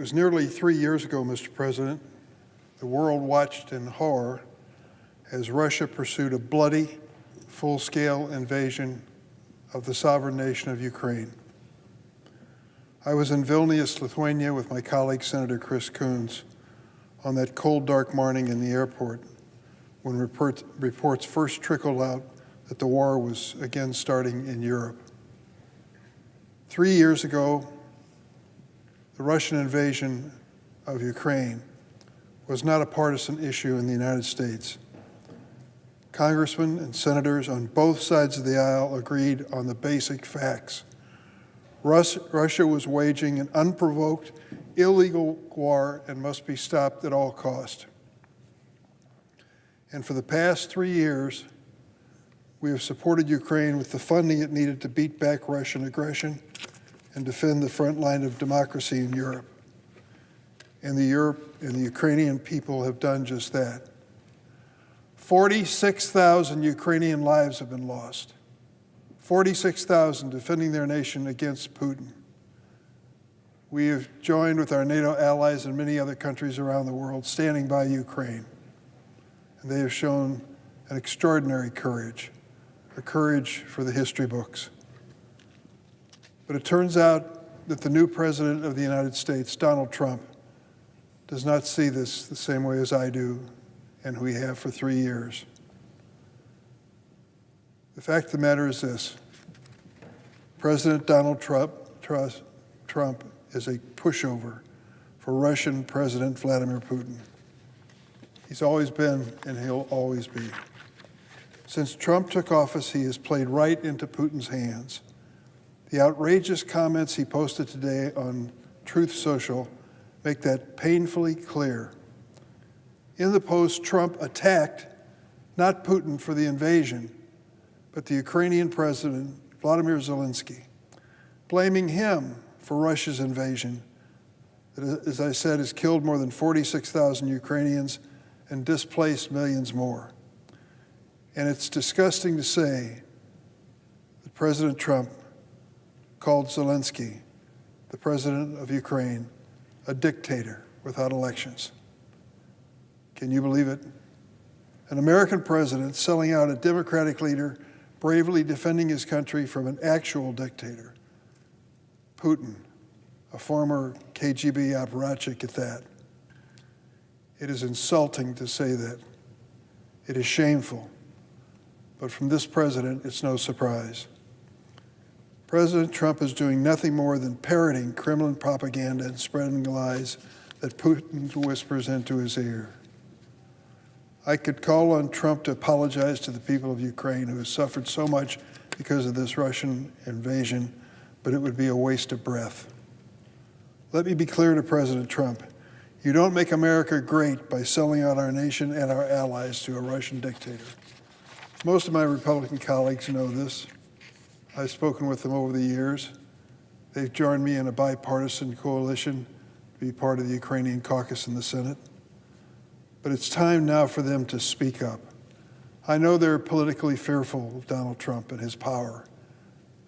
was nearly 3 years ago, Mr. President, the world watched in horror as Russia pursued a bloody, full-scale invasion of the sovereign nation of Ukraine. I was in Vilnius, Lithuania with my colleague, Senator Chris Coons, on that cold, dark morning in the airport when reports first trickled out that the war was again starting in Europe. 3 years ago, the Russian invasion of Ukraine was not a partisan issue in the United States. Congressmen and senators on both sides of the aisle agreed on the basic facts. Russia was waging an unprovoked, illegal war and must be stopped at all costs. And for the past 3 years, we have supported Ukraine with the funding it needed to beat back Russian aggression and defend the front line of democracy in Europe. And the Ukrainian people have done just that. 46,000 Ukrainian lives have been lost. 46,000 defending their nation against Putin. We have joined with our NATO allies and many other countries around the world standing by Ukraine. And they have shown an extraordinary courage, a courage for the history books. But it turns out that the new President of the United States, Donald Trump, does not see this the same way as I do and we have for 3 years. The fact of the matter is this: President Donald Trump is a pushover for Russian President Vladimir Putin. He's always been and he'll always be. Since Trump took office, he has played right into Putin's hands. The outrageous comments he posted today on Truth Social make that painfully clear. In the post, Trump attacked not Putin for the invasion, but the Ukrainian president, Volodymyr Zelensky, blaming him for Russia's invasion that, as I said, has killed more than 46,000 Ukrainians and displaced millions more. And it's disgusting to say that President Trump called Zelensky, the president of Ukraine, a dictator without elections. Can you believe it? An American president selling out a Democratic leader bravely defending his country from an actual dictator. Putin, a former KGB apparatchik at that. It is insulting to say that. It is shameful. But from this president, it's no surprise. President Trump is doing nothing more than parroting Kremlin propaganda and spreading lies that Putin whispers into his ear. I could call on Trump to apologize to the people of Ukraine who have suffered so much because of this Russian invasion, but it would be a waste of breath. Let me be clear to President Trump. You don't make America great by selling out our nation and our allies to a Russian dictator. Most of my Republican colleagues know this. I've spoken with them over the years. They've joined me in a bipartisan coalition to be part of the Ukrainian caucus in the Senate. But it's time now for them to speak up. I know they're politically fearful of Donald Trump and his power,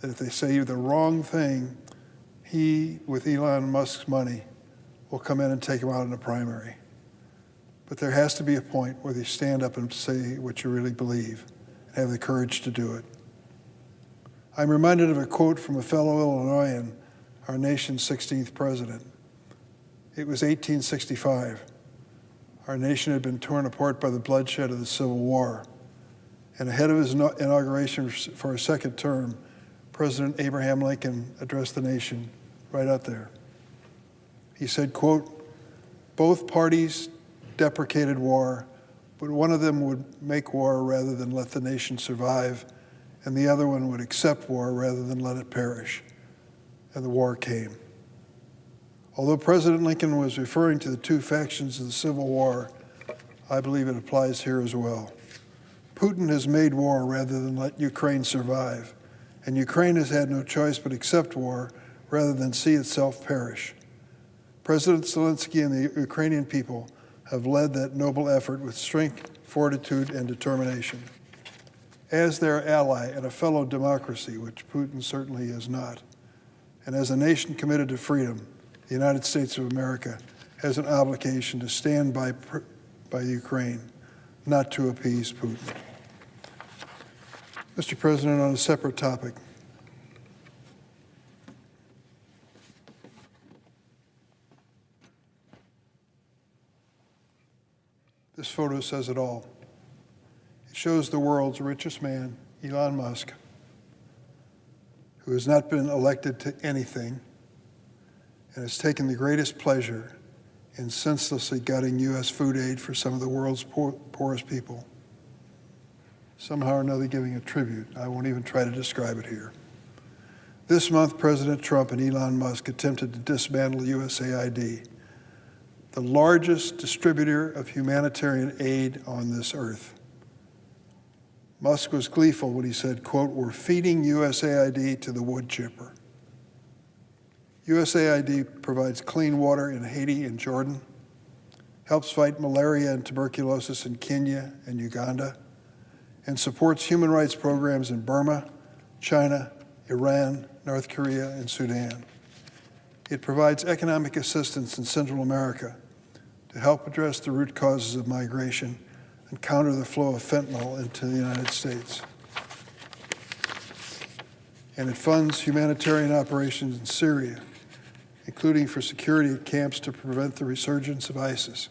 that if they say the wrong thing, he, with Elon Musk's money, will come in and take him out in a primary. But there has to be a point where they stand up and say what you really believe and have the courage to do it. I'm reminded of a quote from a fellow Illinoisan, our nation's 16th president. It was 1865. Our nation had been torn apart by the bloodshed of the Civil War. And ahead of his inauguration for a second term, President Abraham Lincoln addressed the nation right out there. He said, quote, "Both parties deprecated war, but one of them would make war rather than let the nation survive, and the other one would accept war rather than let it perish." And the war came. Although President Lincoln was referring to the two factions of the Civil War, I believe it applies here as well. Putin has made war rather than let Ukraine survive, and Ukraine has had no choice but accept war rather than see itself perish. President Zelensky and the Ukrainian people have led that noble effort with strength, fortitude, and determination. As their ally and a fellow democracy, which Putin certainly is not, and as a nation committed to freedom, the United States of America has an obligation to stand by Ukraine, not to appease Putin. Mr. President, on a separate topic, this photo says it all. It shows the world's richest man, Elon Musk, who has not been elected to anything and has taken the greatest pleasure in senselessly gutting U.S. food aid for some of the world's poorest people, somehow or another giving a tribute. I won't even try to describe it here. This month, President Trump and Elon Musk attempted to dismantle USAID, the largest distributor of humanitarian aid on this earth. Musk was gleeful when he said, quote, "We're feeding USAID to the wood chipper." USAID provides clean water in Haiti and Jordan, helps fight malaria and tuberculosis in Kenya and Uganda, and supports human rights programs in Burma, China, Iran, North Korea, and Sudan. It provides economic assistance in Central America to help address the root causes of migration and counter the flow of fentanyl into the United States. And it funds humanitarian operations in Syria, including for security at camps to prevent the resurgence of ISIS,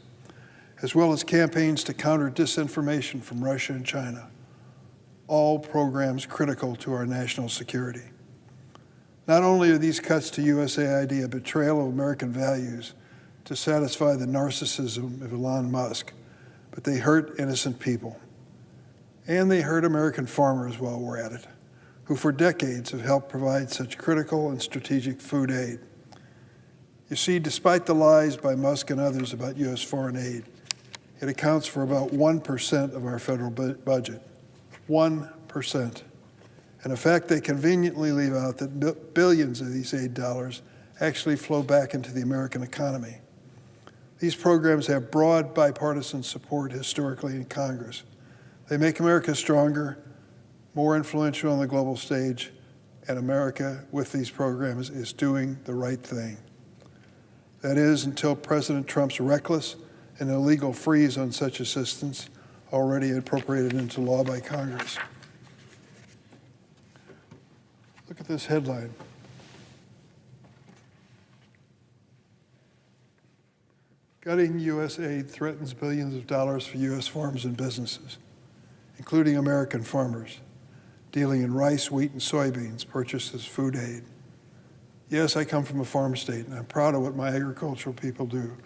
as well as campaigns to counter disinformation from Russia and China, all programs critical to our national security. Not only are these cuts to USAID a betrayal of American values to satisfy the narcissism of Elon Musk, but they hurt innocent people. And they hurt American farmers while we're at it, who for decades have helped provide such critical and strategic food aid. You see, despite the lies by Musk and others about U.S. foreign aid, it accounts for about 1% of our federal budget. 1%. And a fact they conveniently leave out that billions of these aid dollars actually flow back into the American economy. These programs have broad bipartisan support historically in Congress. They make America stronger, more influential on the global stage, and America, with these programs, is doing the right thing. That is, until President Trump's reckless and illegal freeze on such assistance, already appropriated into law by Congress. Look at this headline. Gutting U.S. aid threatens billions of dollars for U.S. farms and businesses, including American farmers, dealing in rice, wheat, and soybeans purchased as food aid. Yes, I come from a farm state, and I'm proud of what my agricultural people do.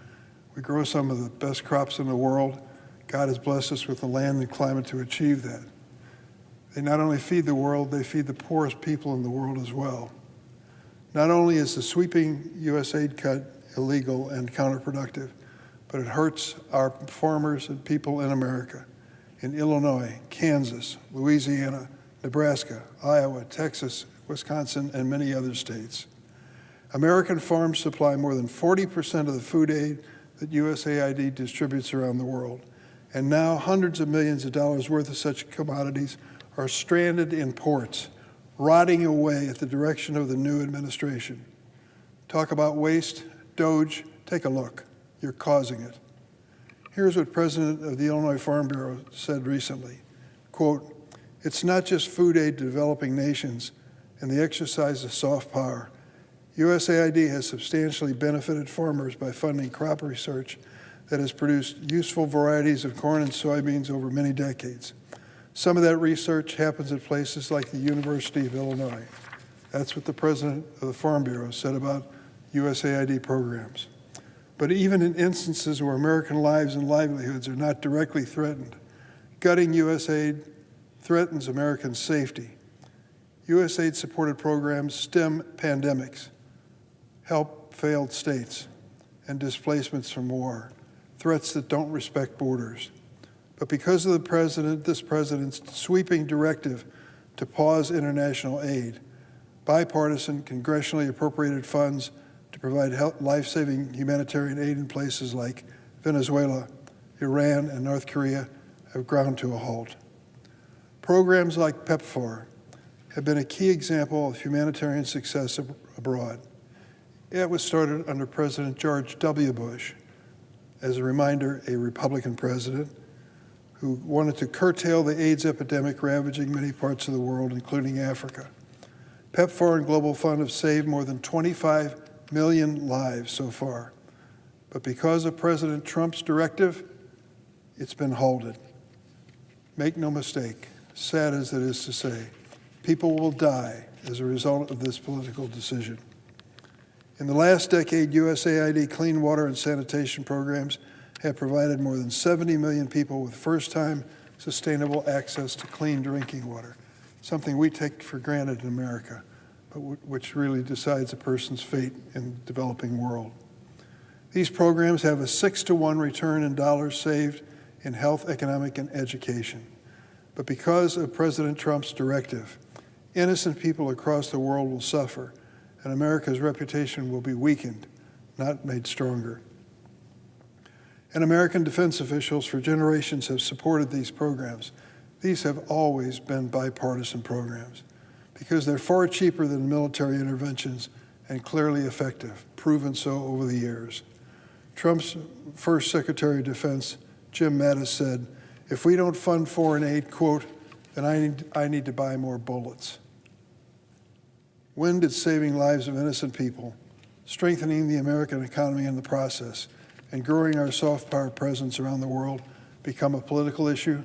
We grow some of the best crops in the world. God has blessed us with the land and climate to achieve that. They not only feed the world, they feed the poorest people in the world as well. Not only is the sweeping U.S. aid cut illegal and counterproductive, but it hurts our farmers and people in America, in Illinois, Kansas, Louisiana, Nebraska, Iowa, Texas, Wisconsin, and many other states. American farms supply more than 40% of the food aid that USAID distributes around the world. And now hundreds of millions of dollars worth of such commodities are stranded in ports, rotting away at the direction of the new administration. Talk about waste, DOGE, take a look. You're causing it. Here's what President of the Illinois Farm Bureau said recently, quote, "It's not just food aid to developing nations and the exercise of soft power. USAID has substantially benefited farmers by funding crop research that has produced useful varieties of corn and soybeans over many decades. Some of that research happens at places like the University of Illinois." That's what the president of the Farm Bureau said about USAID programs. But even in instances where American lives and livelihoods are not directly threatened, gutting USAID threatens American safety. USAID-supported programs stem pandemics, help failed states, and displacements from war, threats that don't respect borders. But because of this president's sweeping directive to pause international aid, bipartisan, congressionally appropriated funds to provide life-saving humanitarian aid in places like Venezuela, Iran, and North Korea have ground to a halt. Programs like PEPFAR have been a key example of humanitarian success abroad. It was started under President George W. Bush, as a reminder, a Republican president who wanted to curtail the AIDS epidemic ravaging many parts of the world, including Africa. PEPFAR and Global Fund have saved more than 25 million lives so far. But because of President Trump's directive, it's been halted. Make no mistake, sad as it is to say, people will die as a result of this political decision. In the last decade, USAID clean water and sanitation programs have provided more than 70 million people with first-time sustainable access to clean drinking water, something we take for granted in America, but which really decides a person's fate in the developing world. These programs have a 6-to-1 return in dollars saved in health, economic, and education. But because of President Trump's directive, innocent people across the world will suffer, and America's reputation will be weakened, not made stronger. And American defense officials for generations have supported these programs. These have always been bipartisan programs because they're far cheaper than military interventions and clearly effective, proven so over the years. Trump's first Secretary of Defense, Jim Mattis, said, "If we don't fund foreign aid, quote, then I need to buy more bullets." When did saving lives of innocent people, strengthening the American economy in the process, and growing our soft power presence around the world become a political issue?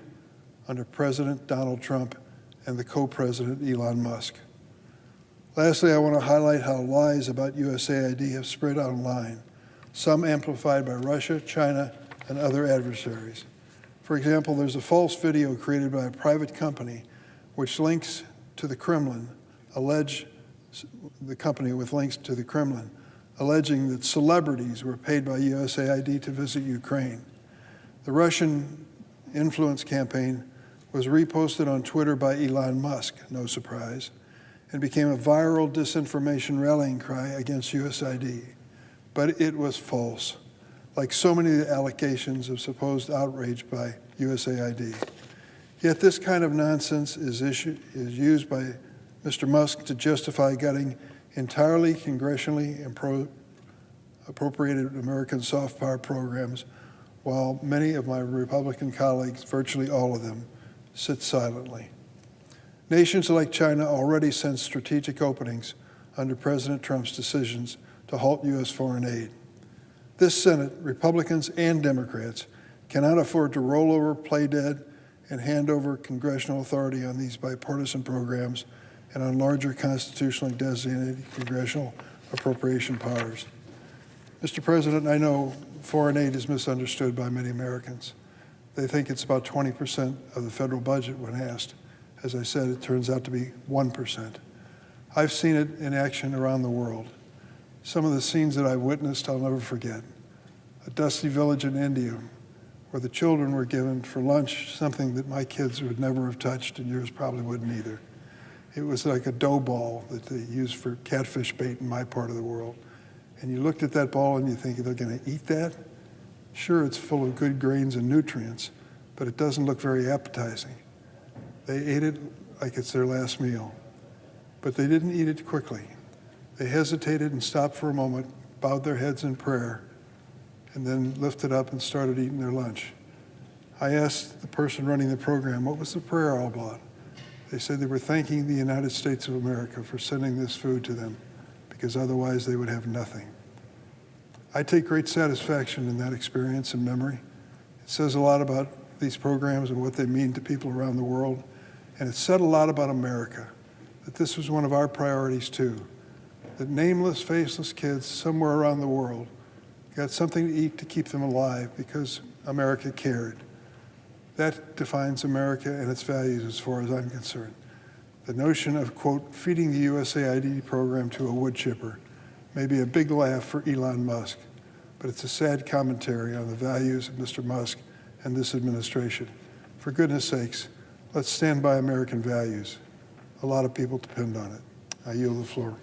Under President Donald Trump and the co-president Elon Musk. Lastly, I want to highlight how lies about USAID have spread online, some amplified by Russia, China, and other adversaries. For example, there's a false video created by a private company which links to the Kremlin, the company with links to the Kremlin, alleging that celebrities were paid by USAID to visit Ukraine. The Russian influence campaign was reposted on Twitter by Elon Musk, no surprise, and became a viral disinformation rallying cry against USAID. But it was false, like so many of the allegations of supposed outrage by USAID. Yet this kind of nonsense is used by Mr. Musk to justify gutting entirely congressionally appropriated American soft power programs, while many of my Republican colleagues, virtually all of them, sit silently. Nations like China already sense strategic openings under President Trump's decisions to halt U.S. foreign aid. This Senate, Republicans and Democrats, cannot afford to roll over, play dead, and hand over congressional authority on these bipartisan programs and on larger constitutionally designated congressional appropriation powers. Mr. President, I know foreign aid is misunderstood by many Americans. They think it's about 20% of the federal budget when asked. As I said, it turns out to be 1%. I've seen it in action around the world. Some of the scenes that I've witnessed, I'll never forget. A dusty village in India where the children were given for lunch something that my kids would never have touched and yours probably wouldn't either. It was like a dough ball that they used for catfish bait in my part of the world. And you looked at that ball and you think, they're going to eat that? Sure, it's full of good grains and nutrients, but it doesn't look very appetizing. They ate it like it's their last meal. But they didn't eat it quickly. They hesitated and stopped for a moment, bowed their heads in prayer, and then lifted up and started eating their lunch. I asked the person running the program, what was the prayer all about? They said they were thanking the United States of America for sending this food to them, because otherwise they would have nothing. I take great satisfaction in that experience and memory. It says a lot about these programs and what they mean to people around the world, and it said a lot about America, that this was one of our priorities too, that nameless, faceless kids somewhere around the world got something to eat to keep them alive because America cared. That defines America and its values as far as I'm concerned. The notion of, quote, feeding the USAID program to a wood chipper may be a big laugh for Elon Musk, but it's a sad commentary on the values of Mr. Musk and this administration. For goodness sakes, let's stand by American values. A lot of people depend on it. I yield the floor.